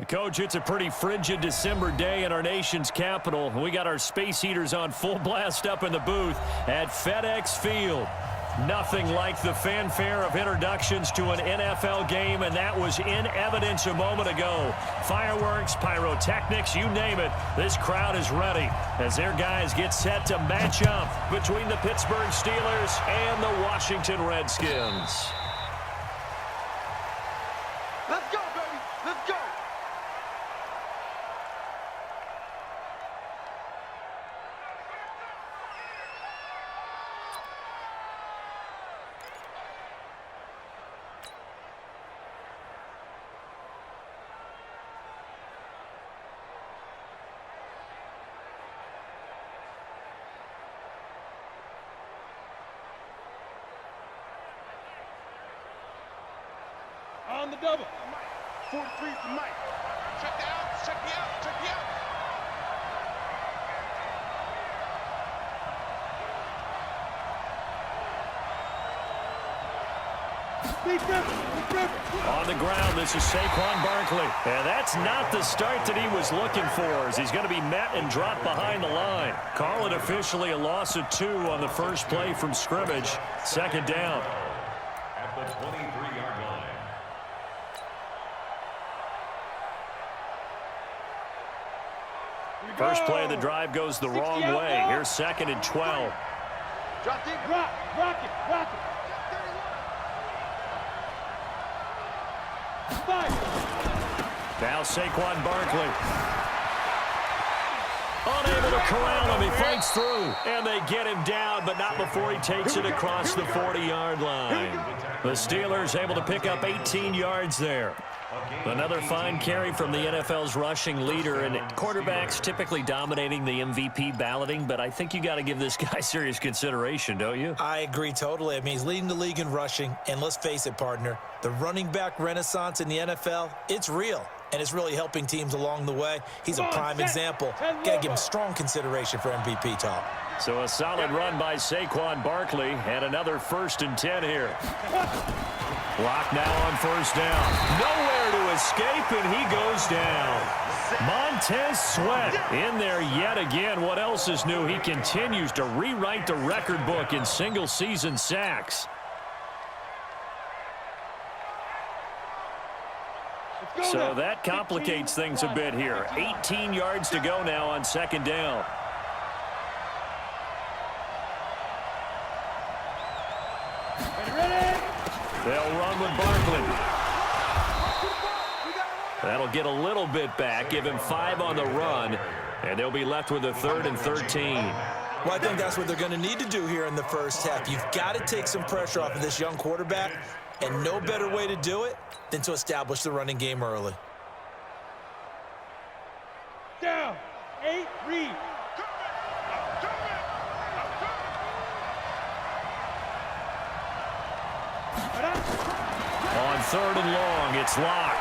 Coach, it's a pretty frigid December day in our nation's capital. We got our space heaters on full blast up in the booth at FedEx Field. Nothing like the fanfare of introductions to an NFL game, and that was in evidence a moment ago. Fireworks, pyrotechnics, you name it. This crowd is ready as their guys get set to match up between the Pittsburgh Steelers and the Washington Redskins. Let's go, baby. Let's go. On the double. 43 for Mike. Check the out. Check me out. Check me out. On the ground, this is Saquon Barkley. And that's not the start that he was looking for, as he's going to be met and dropped behind the line. Call it officially a loss of 2 on the first play from scrimmage. Second down. At the 23-yard line. First play of the drive goes the wrong way. Here's 2nd and 12. Drop deep. Rock it. Now Saquon Barkley. Unable to corral him. He fights through. And they get him down, but not before he takes it across the 40-yard line. The Steelers able to pick up 18 yards there. Another fine carry from the NFL's rushing leader, and quarterbacks typically dominating the MVP balloting, but I think you got to give this guy serious consideration, don't you? I agree totally. I mean, he's leading the league in rushing, and let's face it, partner, the running back renaissance in the NFL, it's real, and it's really helping teams along the way. He's a prime example. Got to give him strong consideration for MVP talk. So a solid run by Saquon Barkley, and another 1st and 10 here. Block now on first down. Nowhere to escape, and he goes down. Montez Sweat in there yet again. What else is new? He continues to rewrite the record book in single-season sacks. So that complicates things a bit here. 18 yards to go now on 2nd down. They'll run with Barkley. That'll get a little bit back, give him 5 on the run, and they'll be left with a 3rd and 13. Well, I think that's what they're going to need to do here in the first half. You've got to take some pressure off of this young quarterback, and no better way to do it than to establish the running game early. Down. 8, read. On 3rd and long, it's Locke.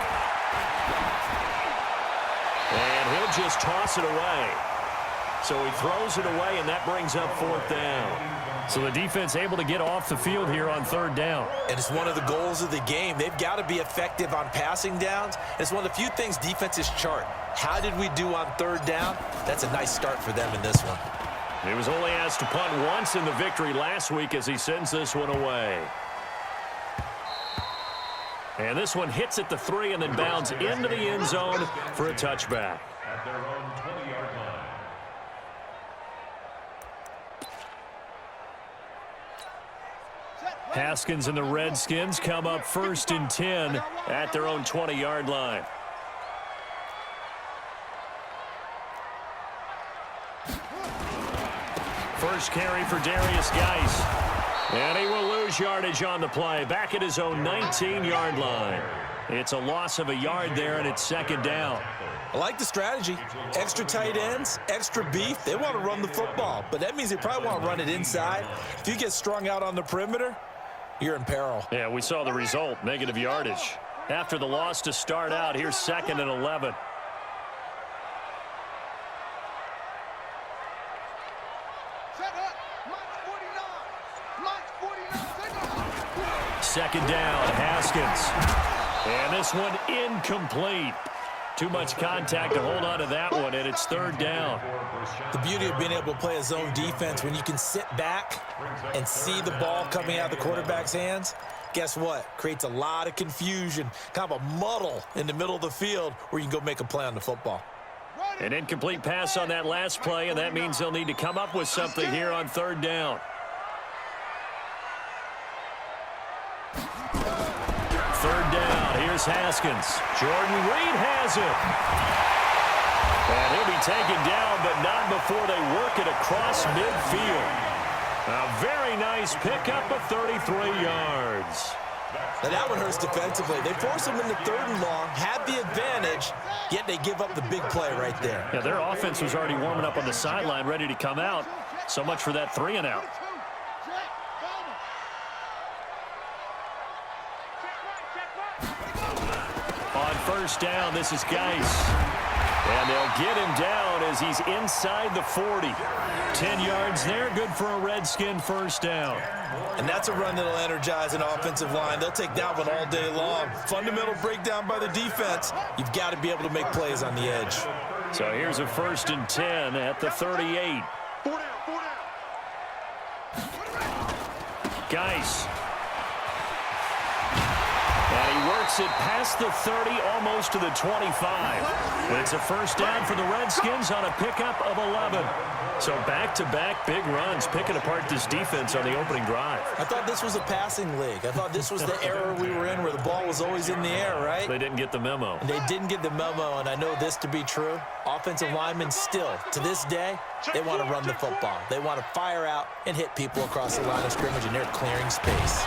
And he'll just toss it away. So he throws it away, and that brings up 4th down. So the defense able to get off the field here on 3rd down. And it's one of the goals of the game. They've got to be effective on passing downs. It's one of the few things defenses chart. How did we do on 3rd down? That's a nice start for them in this one. He was only asked to punt once in the victory last week as he sends this one away. And this one hits at the 3 and then bounds into the end zone for a touchback. At their own 20-yard line. Haskins and the Redskins come up 1st and 10 at their own 20-yard line. First carry for Darius Geis. And he will lose yardage on the play, back at his own 19-yard line. It's a loss of a yard there, and it's 2nd down. I like the strategy. Extra tight ends, extra beef. They want to run the football, but that means they probably want to run it inside. If you get strung out on the perimeter, you're in peril. Yeah, we saw the result, negative yardage. After the loss to start out, here's 2nd and 11. Set up. 2nd down, Haskins. And this one incomplete. Too much contact to hold on to that one, and it's third down. The beauty of being able to play a zone defense when you can sit back and see the ball coming out of the quarterback's hands, guess what? Creates a lot of confusion, kind of a muddle in the middle of the field where you can go make a play on the football. An incomplete pass on that last play, and that means they'll need to come up with something here on third down. Third down, here's Haskins. Jordan Reed has it. And he'll be taken down, but not before they work it across midfield. A very nice pickup of 33 yards. Now that one hurts defensively. They force him into third and long, have the advantage, yet they give up the big play right there. Yeah, their offense was already warming up on the sideline, ready to come out. So much for that 3 and out. On first down, this is Geis. And they'll get him down as he's inside the 40. 10 yards there, good for a Redskin first down. And that's a run that'll energize an offensive line. They'll take that one all day long. Fundamental breakdown by the defense. You've got to be able to make plays on the edge. So here's a 1st and 10 at the 38. Geis. And he works it past the 30, almost to the 25. It's a first down for the Redskins on a pickup of 11. So back-to-back big runs, picking apart this defense on the opening drive. I thought this was a passing league. I thought this was the era we were in where the ball was always in the air, right? They didn't get the memo. They didn't get the memo, and I know this to be true. Offensive linemen still, to this day, they want to run the football. They want to fire out and hit people across the line of scrimmage, and they're clearing space.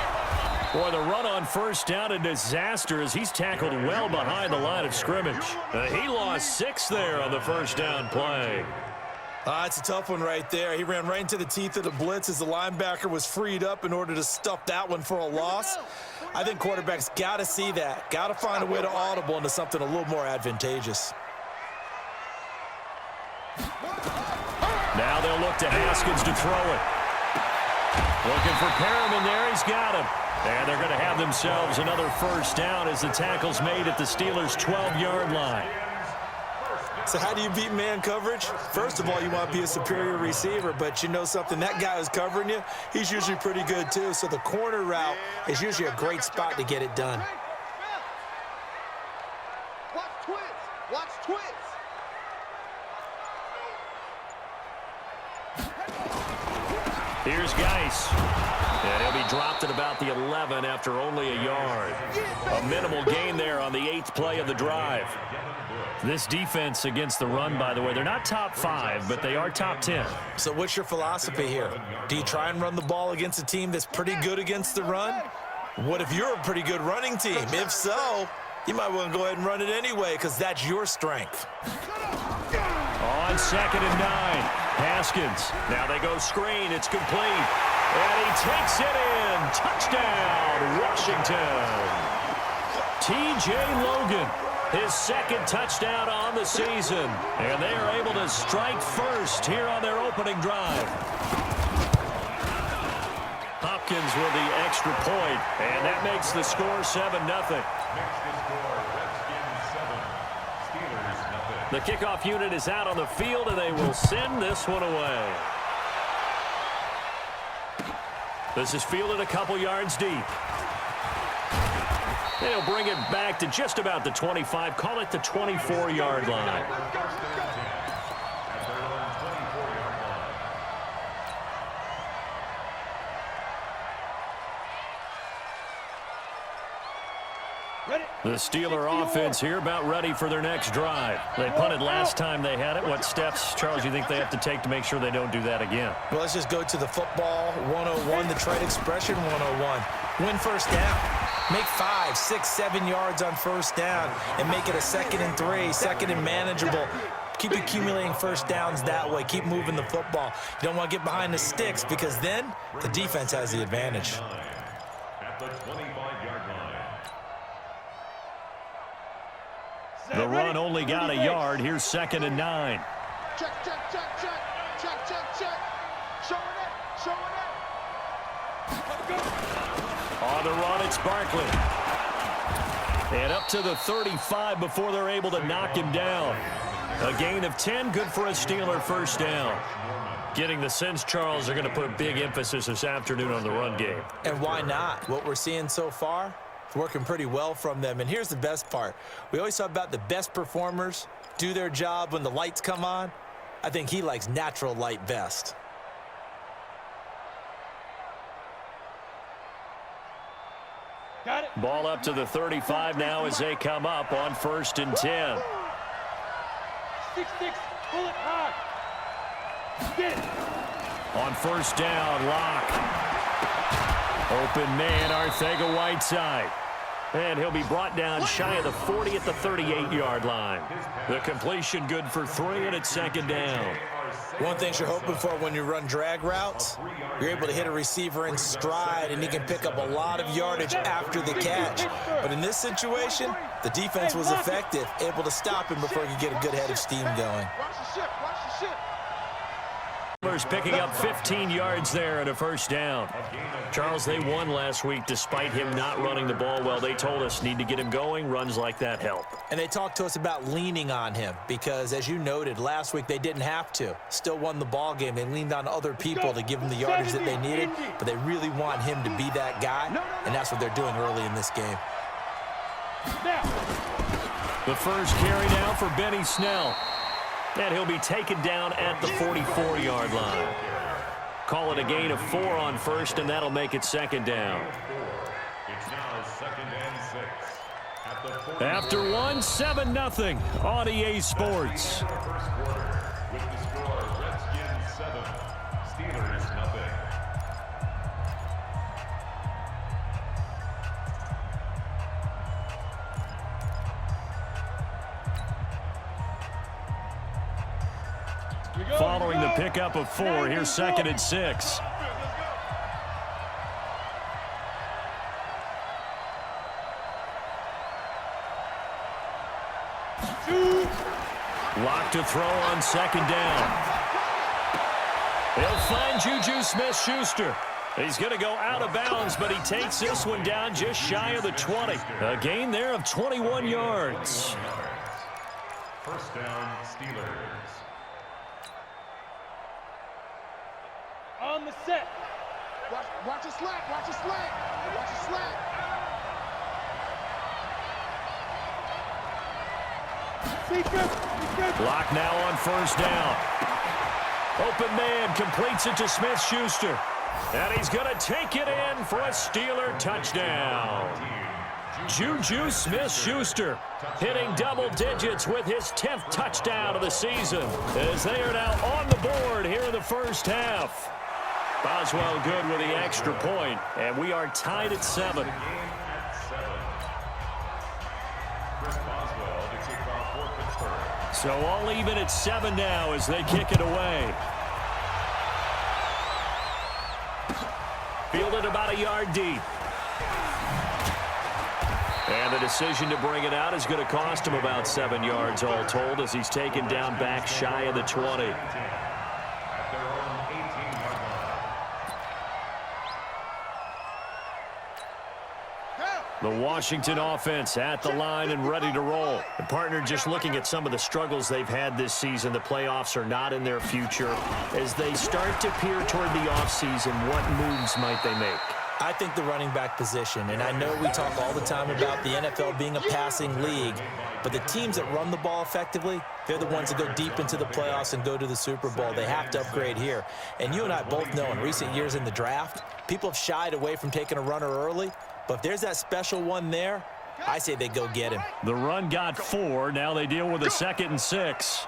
Boy, the run on first down, a disaster as he's tackled well behind the line of scrimmage. He lost 6 there on the first down play. It's a tough one right there. He ran right into the teeth of the blitz as the linebacker was freed up in order to stuff that one for a loss. I think quarterbacks got to see that. Got to find a way to audible into something a little more advantageous. Now they'll look to Haskins to throw it. Looking for Perriman there. He's got him. And they're going to have themselves another first down as the tackle's made at the Steelers' 12-yard line. So how do you beat man coverage? First of all, you want to be a superior receiver, but you know something, that guy who's covering you, he's usually pretty good too. So the corner route is usually a great spot to get it done. Watch twins. Watch twins. Here's Geis. And he'll be dropped at about the 11 after only a yard. A minimal gain there on the 8th play of the drive. This defense against the run, by the way, they're not top 5, but they are top 10. So what's your philosophy here? Do you try and run the ball against a team that's pretty good against the run? What if you're a pretty good running team? If so, you might want to go ahead and run it anyway because that's your strength. On 2nd and 9, Haskins. Now they go screen. It's complete. And he takes it in. Touchdown, Washington. T.J. Logan, his 2nd touchdown on the season. And they are able to strike first here on their opening drive. Hopkins with the extra point, and that makes the score 7-0. The kickoff unit is out on the field, and they will send this one away. This is fielded a couple yards deep. They'll bring it back to just about the 25, call it the 24-yard line. The Steeler offense here about ready for their next drive. They punted last time they had it. What steps, Charles, you think they have to take to make sure they don't do that again? Well, let's just go to the football 101, the trade expression 101. Win first down. Make 5, 6, 7 yards on first down and make it a 2nd and 3, 2nd and manageable. Keep accumulating first downs that way. Keep moving the football. You don't want to get behind the sticks because then the defense has the advantage. At the 25-yard line. The run only got a yard. Here's 2nd and 9. Check, check, check, check. Check, check, check. Showing it. Showing it. Let's go. On the run, it's Barkley. And up to the 35 before they're able to knock him down. A gain of 10, good for a Steeler first down. Getting the sense, Charles, they're going to put a big emphasis this afternoon on the run game. And why not? What we're seeing so far, it's working pretty well from them. And here's the best part. We always talk about the best performers do their job when the lights come on. I think he likes natural light best. Got it. Ball up to the 35 now as they come up on 1st and 10. 6-6, pull it hard. Get it. On 1st down, Locke. Open man, Arcega-Whiteside. And he'll be brought down shy of the 40 at the 38-yard line. The completion good for 3, and it's 2nd down. One thing you're hoping for when you run drag routes, you're able to hit a receiver in stride, and he can pick up a lot of yardage after the catch. But in this situation, the defense was effective, able to stop him before he could get a good head of steam going. Watch the ship, watch the ship. Picking up 15 yards there and a 1st down. Charles, they won last week despite him not running the ball well. They told us need to get him going. Runs like that help. And they talked to us about leaning on him because, as you noted, last week they didn't have to. Still won the ball game. They leaned on other people to give them the yardage that they needed, but they really want him to be that guy, and that's what they're doing early in this game. The first carry now for Benny Snell. And he'll be taken down at the 44-yard line. Call it a gain of 4 on 1st, and that'll make it 2nd down. It's now 2nd and 6. After 1, 7-0 on EA Sports. First quarter with the score Redskins 7, Steelers 0. Following the pickup of 4, here's 2nd and 6. Locked to throw on 2nd down. They'll find Juju Smith-Schuster. He's going to go out of bounds, but he takes this one down just shy of the 20. A gain there of 21 yards. First down, Steelers. On the set. Watch the slack, watch the slack. Watch the slack. Block now on 1st down. Open man completes it to Smith-Schuster. And he's going to take it in for a Steeler touchdown. Juju Smith-Schuster hitting double digits with his 10th touchdown of the season as they are now on the board here in the first half. Boswell good with the extra point, and we are tied at 7. So all even at 7 now as they kick it away. Fielded about a yard deep. And the decision to bring it out is going to cost him about 7 yards all told as he's taken down back shy of the 20. The Washington offense at the line and ready to roll. The partner just looking at some of the struggles they've had this season. The playoffs are not in their future. As they start to peer toward the offseason, what moves might they make? I think the running back position, and I know we talk all the time about the NFL being a passing league, but the teams that run the ball effectively, they're the ones that go deep into the playoffs and go to the Super Bowl. They have to upgrade here. And you and I both know in recent years in the draft, people have shied away from taking a runner early. But if there's that special one there, I say they go get him. The run got 4. Now they deal with a 2nd and 6.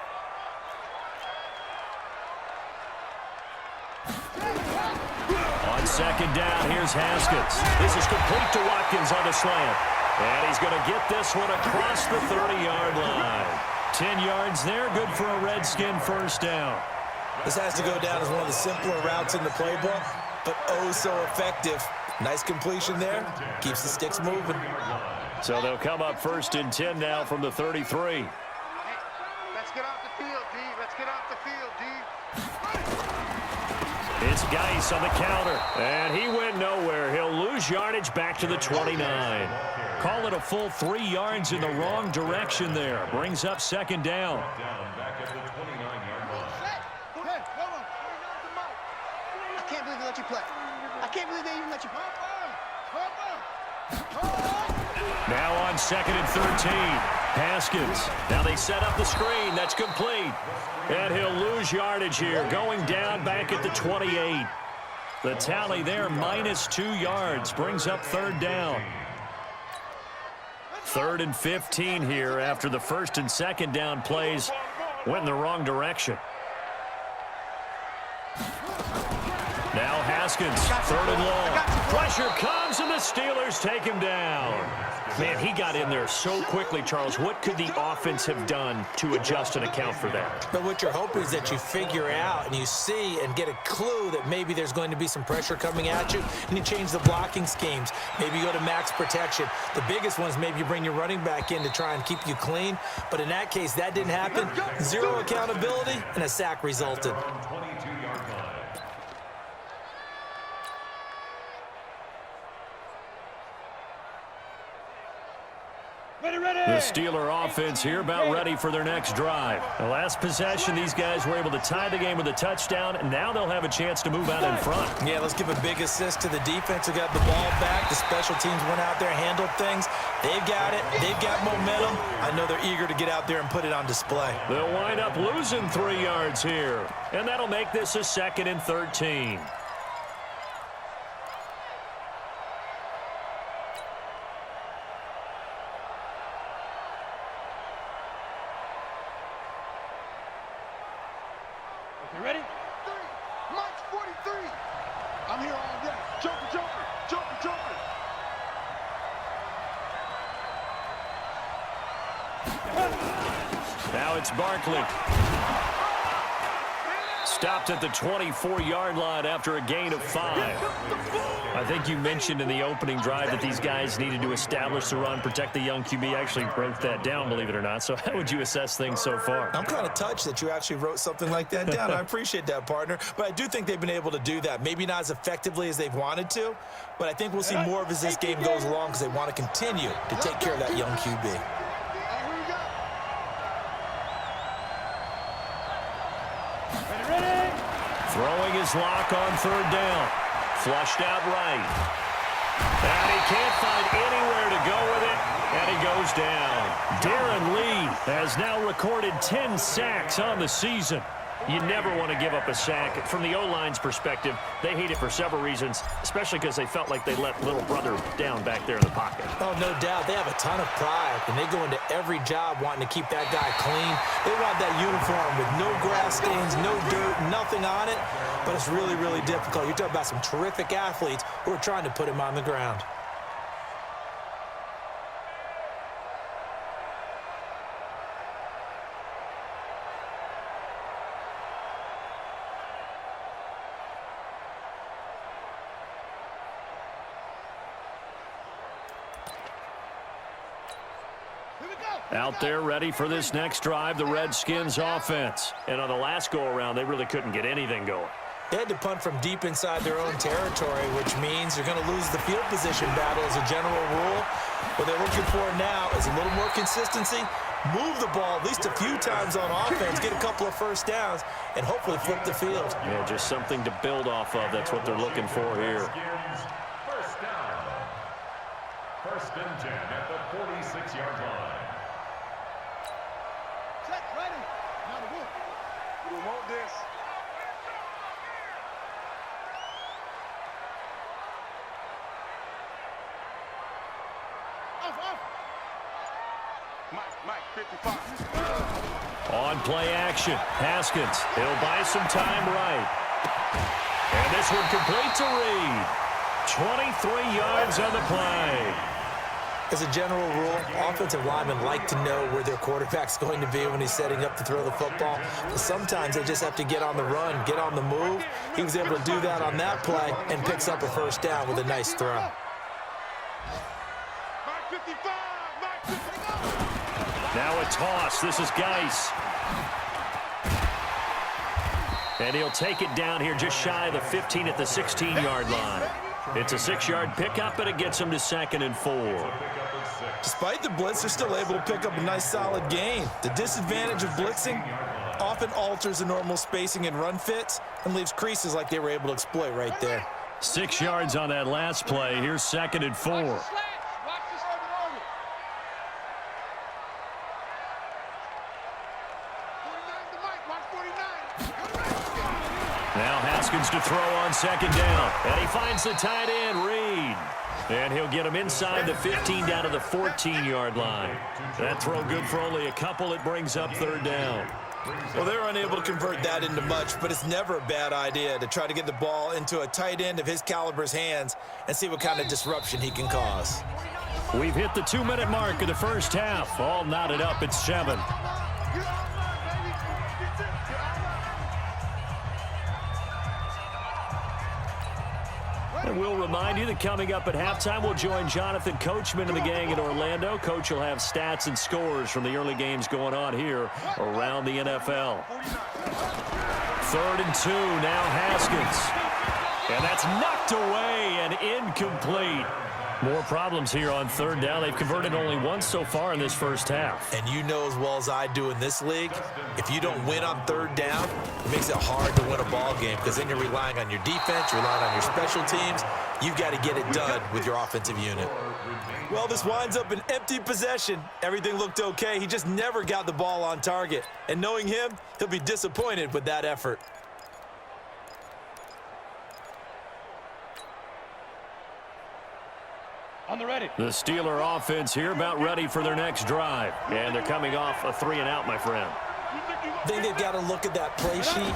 On 2nd down, here's Haskins. This is complete to Watkins on the slant. And he's going to get this one across the 30-yard line. 10 yards there, good for a Redskin first down. This has to go down as one of the simpler routes in the playbook, but oh so effective. Nice completion there. Keeps the sticks moving. So they'll come up 1st and 10 now from the 33. Hey, let's get off the field, D. Let's get off the field, D. It's Geis on the counter. And he went nowhere. He'll lose yardage back to the 29. Call it a full 3 yards in the wrong direction there. Brings up second down. Down back at the 29-yard line. I can't believe they let you play. I can't believe they even let you play. Now on 2nd and 13. Haskins. Now they set up the screen. That's complete. And he'll lose yardage here. Going down back at the 28. The tally there, -2 yards. Brings up 3rd down. 3rd and 15 here after the 1st and 2nd down plays went in the wrong direction. Now Haskins, 3rd and long. Pressure comes, and the Steelers take him down. Man, he got in there so quickly, Charles. What could the offense have done to adjust and account for that? But what you're hoping is that you figure out and you see and get a clue that maybe there's going to be some pressure coming at you, and you change the blocking schemes. Maybe you go to max protection. The biggest one is maybe you bring your running back in to try and keep you clean. But in that case, that didn't happen. 0 accountability, and a sack resulted. 22-yard line. The Steeler offense here about ready for their next drive. The last possession, these guys were able to tie the game with a touchdown, and now they'll have a chance to move out in front. Yeah, let's give a big assist to the defense who got the ball back. The special teams went out there, handled things. They've got it. They've got momentum. I know they're eager to get out there and put it on display. They'll wind up losing 3 yards here, and that'll make this a 2nd and 13. You ready? 3. Mike's 43. I'm here all day. Joker, Joker, Joker, Joker. Now it's Barkley. Stopped at the 24-yard line after a gain of 5. I think you mentioned in the opening drive that these guys needed to establish the run, protect the young QB. I actually wrote that down, believe it or not. So how would you assess things so far? I'm kind of touched that you actually wrote something like that down. I appreciate that, partner. But I do think they've been able to do that. Maybe not as effectively as they've wanted to, but I think we'll see more of as this game goes along because they want to continue to take care of that young QB. Throwing his lock on 3rd down. Flushed out right. And he can't find anywhere to go with it, and he goes down. Darren Lee has now recorded 10 sacks on the season. You never want to give up a sack. From the O-line's perspective, they hate it for several reasons, especially because they felt like they let little brother down back there in the pocket. Oh, no doubt. They have a ton of pride, and they go into every job wanting to keep that guy clean. They want that uniform with no grass stains, no dirt, nothing on it, but it's really, really difficult. You're talking about some terrific athletes who are trying to put him on the ground. Out there ready for this next drive, the Redskins offense. And on the last go-around, they really couldn't get anything going. They had to punt from deep inside their own territory, which means you're going to lose the field position battle as a general rule. What they're looking for now is a little more consistency, move the ball at least a few times on offense, get a couple of first downs, and hopefully flip the field. Yeah, just something to build off of. That's what they're looking for here. First down. 1st and 10 at the 46-yard line. Set, ready. Now the wood. We want this. Mike, 55. On play action, Haskins. He'll buy some time right. And this one complete to Reed. 23 yards on the play. As a general rule, offensive linemen like to know where their quarterback's going to be when he's setting up to throw the football. But sometimes they just have to get on the run, get on the move. He was able to do that on that play and picks up a first down with a nice throw. Mike 55. Mike 55. Now a toss. This is Geis. And he'll take it down here just shy of the 15 at the 16-yard line. It's a 6-yard pickup, and it gets him to 2nd and 4. Despite the blitz, they're still able to pick up a nice solid gain. The disadvantage of blitzing often alters the normal spacing and run fits and leaves creases like they were able to exploit right there. 6 yards on that last play. Here's 2nd and 4. Now Haskins to throw on 2nd down. And he finds the tight end, Reed. And he'll get him inside the 15 down to the 14-yard line. That throw good for only a couple. It brings up 3rd down. Well, they're unable to convert that into much, but it's never a bad idea to try to get the ball into a tight end of his caliber's hands and see what kind of disruption he can cause. We've hit the 2-minute mark of the first half. All knotted up at 7. And we'll remind you that coming up at halftime, we'll join Jonathan Coachman and the gang in Orlando. Coach will have stats and scores from the early games going on here around the NFL. 3rd and 2, now Haskins. And that's knocked away and incomplete. More problems here on 3rd down. They've converted only once so far in this first half. And you know as well as I do in this league, if you don't win on 3rd down, it makes it hard to win a ball game because then you're relying on your defense, you're relying on your special teams. You've got to get it done with your offensive unit. Well, this winds up an empty possession. Everything looked okay. He just never got the ball on target. And knowing him, he'll be disappointed with that effort. On the ready. The Steeler offense here about ready for their next drive. And they're coming off a 3-and-out, my friend. I think they've got to look at that play sheet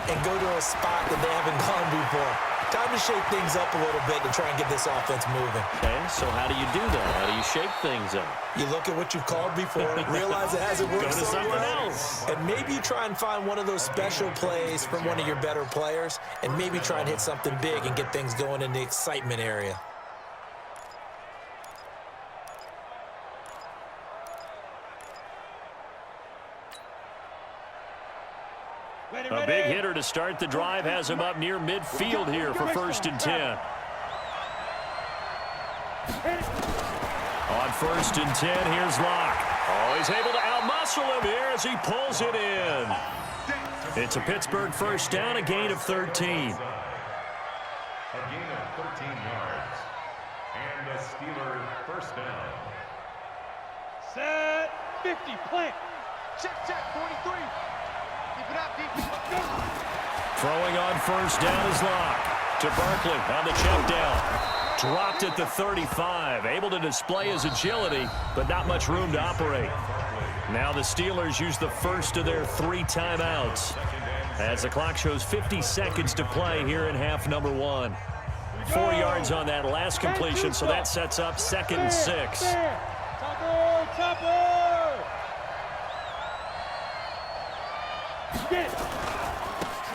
and go to a spot that they haven't gone before. Time to shake things up a little bit to try and get this offense moving. Okay, so how do you do that? How do you shake things up? You look at what you've called before, realize it hasn't worked Go to so something well, else. and maybe you try and find one of those special plays from one of your better players, and maybe try and hit something big and get things going in the excitement area. A big hitter to start the drive has him up near midfield here for 1st and 10. On 1st and 10, here's Locke. Oh, he's able to outmuscle him here as he pulls it in. It's a Pittsburgh 1st down, a gain of 13. A gain of 13 yards. And a Steeler 1st down. Set. 50. Plant. Check, 43. Keep it up, deep. Throwing on 1st down is Locke. To Barkley on the check down. Dropped at the 35. Able to display his agility, but not much room to operate. Now the Steelers use the first of their 3 timeouts as the clock shows 50 seconds to play here in half number 1. 4 yards on that last completion, so that sets up 2nd and 6.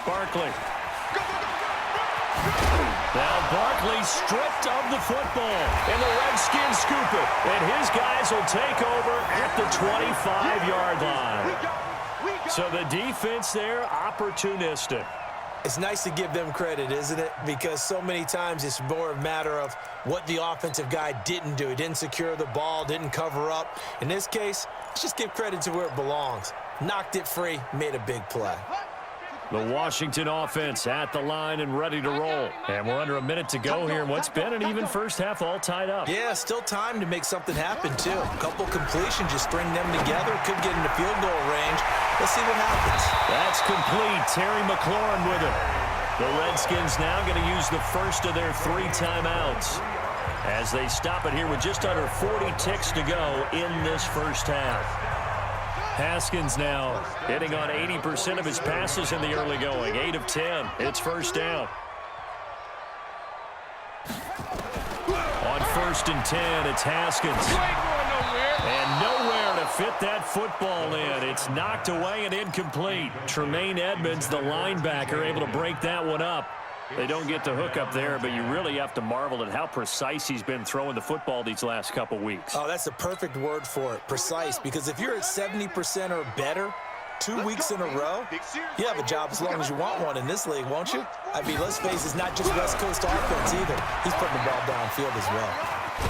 Barkley. Now Barkley stripped of the football, and the Redskins scoop it. And his guys will take over at the 25-yard line. So the defense there, opportunistic. It's nice to give them credit, isn't it? Because so many times it's more a matter of what the offensive guy didn't do. He didn't secure the ball, didn't cover up. In this case, let's just give credit to where it belongs. Knocked it free, made a big play. The Washington offense at the line and ready to roll. And we're under a minute to go here in what's been an even first half, all tied up. Yeah, still time to make something happen, too. A couple completions, just string them together. Could get into field goal range. Let's see what happens. That's complete. Terry McLaurin with it. The Redskins now going to use the first of their 3 timeouts as they stop it here with just under 40 ticks to go in this first half. Haskins now hitting on 80% of his passes in the early going. 8 of 10. It's 1st down. On 1st and 10, it's Haskins. And nowhere to fit that football in. It's knocked away and incomplete. Tremaine Edmonds, the linebacker, able to break that one up. They don't get the hook up there, but you really have to marvel at how precise he's been throwing the football these last couple weeks. Oh, that's the perfect word for it, precise, because if you're at 70% or better 2 weeks in a row, you have a job as long as you want one in this league, won't you? I mean, let's face it, it's not just West Coast offense either. He's putting the ball downfield as well.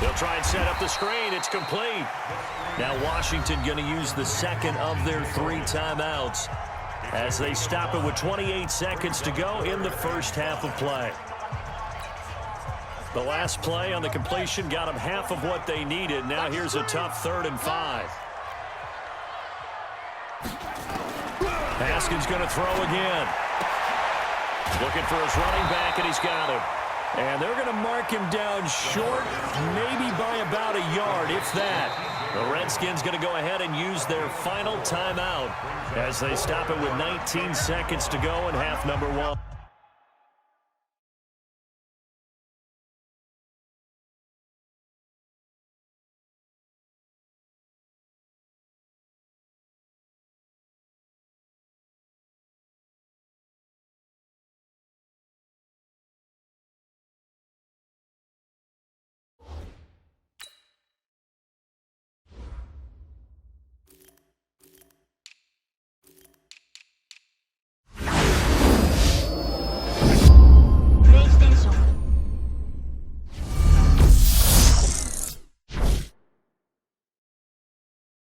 They'll try and set up the screen. It's complete. Now Washington going to use the second of their 3 timeouts as they stop it with 28 seconds to go in the first half of play. The last play on the completion got them half of what they needed. Now here's a tough 3rd and 5. Haskins going to throw again. Looking for his running back, and he's got him. And they're going to mark him down short, maybe by about a yard, if that. The Redskins going to go ahead and use their final timeout as they stop it with 19 seconds to go in half number 1.